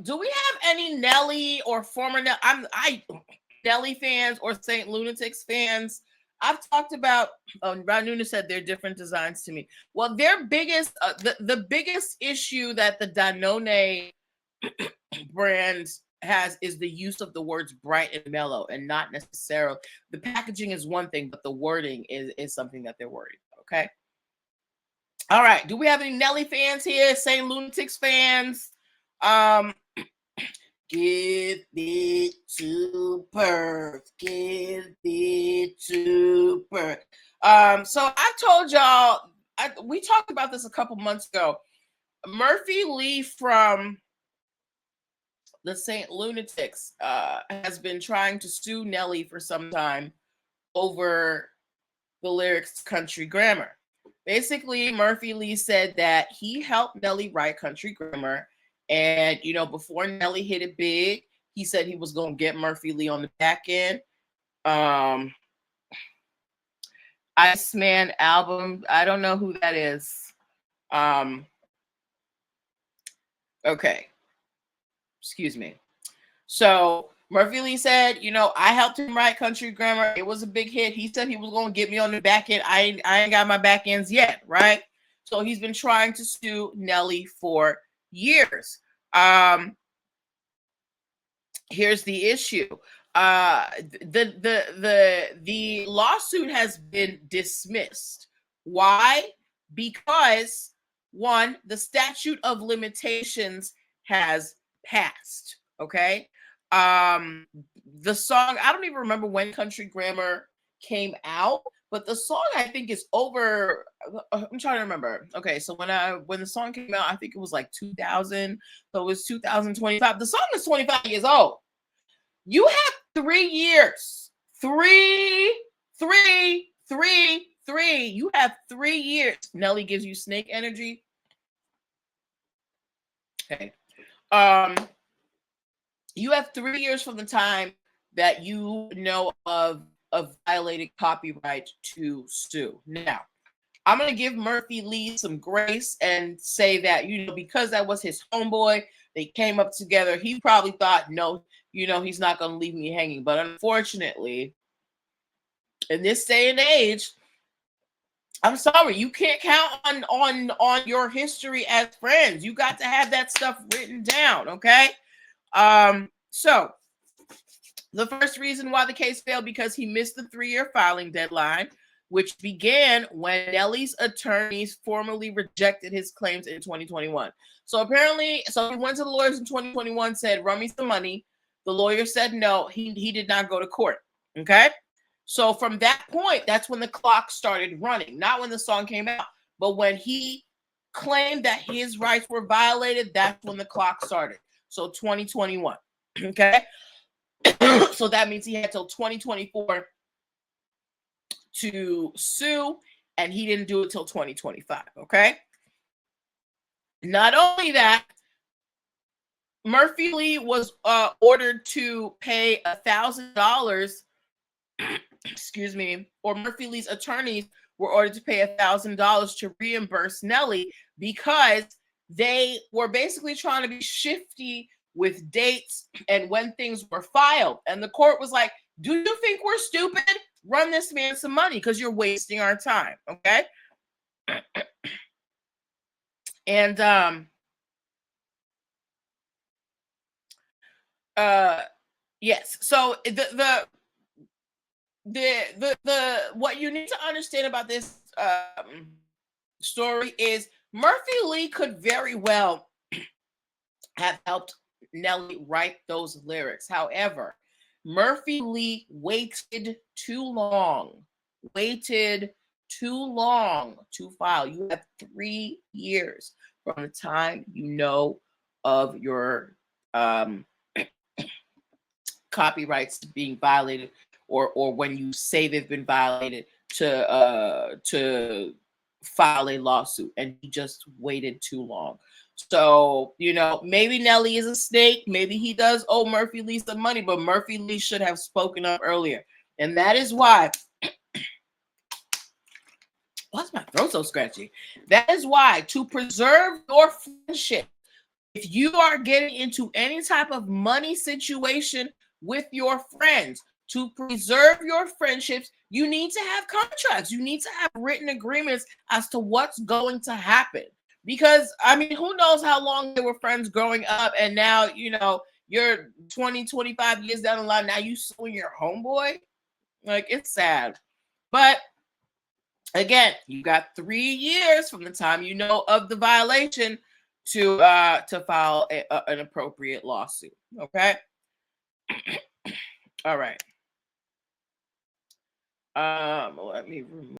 Do we have any Nelly or former Nelly fans or Saint Lunatics fans? I've talked about. Ron Nuna said they're different designs to me. Well, their biggest, the biggest issue that the Danone brand has is the use of the words bright and mellow, and not necessarily the packaging is one thing, but the wording is something that they're worried about. Okay. All right. Do we have any Nelly fans here? Saint Lunatics fans? Um, Give it to Perth. Give it to Perth. So I told y'all, we talked about this a couple months ago. Murphy Lee from the Saint Lunatics has been trying to sue Nelly for some time over the lyrics Country Grammar. Basically, Murphy Lee said that he helped Nelly write Country Grammar. And, before Nelly hit it big, he said he was going to get Murphy Lee on the back end. Iceman album. I don't know who that is. Okay. Excuse me. So Murphy Lee said, I helped him write Country Grammar. It was a big hit. He said he was going to get me on the back end. I ain't got my back ends yet, right? So he's been trying to sue Nelly for years. Here's the issue. The lawsuit has been dismissed. Why? Because one, the statute of limitations has passed. Okay. The song, I don't even remember when Country Grammar came out, but the song I think is over. I'm trying to remember. Okay, so when the song came out, I think it was like 2000. So it was 2025. The song is 25 years old. You have 3 years. Three. You have 3 years. Nelly gives you snake energy. Okay. You have 3 years from the time that you know of violated copyright to sue. Now, I'm going to give Murphy Lee some grace and say that, because that was his homeboy, they came up together. He probably thought, no, he's not going to leave me hanging. But unfortunately, in this day and age, I'm sorry, you can't count on your history as friends. You got to have that stuff written down, okay? So the first reason why the case failed because he missed the 3-year filing deadline, which began when Nelly's attorneys formally rejected his claims in 2021. So apparently, he went to the lawyers in 2021, said, run me some money. The lawyer said no, he did not go to court. Okay. So from that point, that's when the clock started running, not when the song came out, but when he claimed that his rights were violated, that's when the clock started. So 2021. Okay. So that means he had till 2024 to sue, and he didn't do it till 2025. Okay. Not only that, Murphy Lee was ordered to pay $1,000. Excuse me. Or Murphy Lee's attorneys were ordered to pay $1,000 to reimburse Nelly because they were basically trying to be shifty with dates and when things were filed. And the court was like, do you think we're stupid? Run this man some money because you're wasting our time. Okay. And yes. So the what you need to understand about this story is Murphy Lee could very well have helped Nelly write those lyrics. However, Murphy Lee waited too long to file. You have 3 years from the time you know of your copyrights being violated or when you say they've been violated to file a lawsuit, and he just waited too long. So, maybe Nelly is a snake. Maybe he does owe Murphy Lee some money, but Murphy Lee should have spoken up earlier. And that is why. Why's my throat so scratchy? That is why, to preserve your friendship, If you are getting into any type of money situation with your friends, to preserve your friendships, you need to have contracts. You need to have written agreements as to what's going to happen. Because, I mean, who knows how long they were friends growing up, and now, you're 20, 25 years down the line, now you suing your homeboy? Like, it's sad. But again, you got 3 years from the time you know of the violation to file an appropriate lawsuit. Okay. All right. Let me remove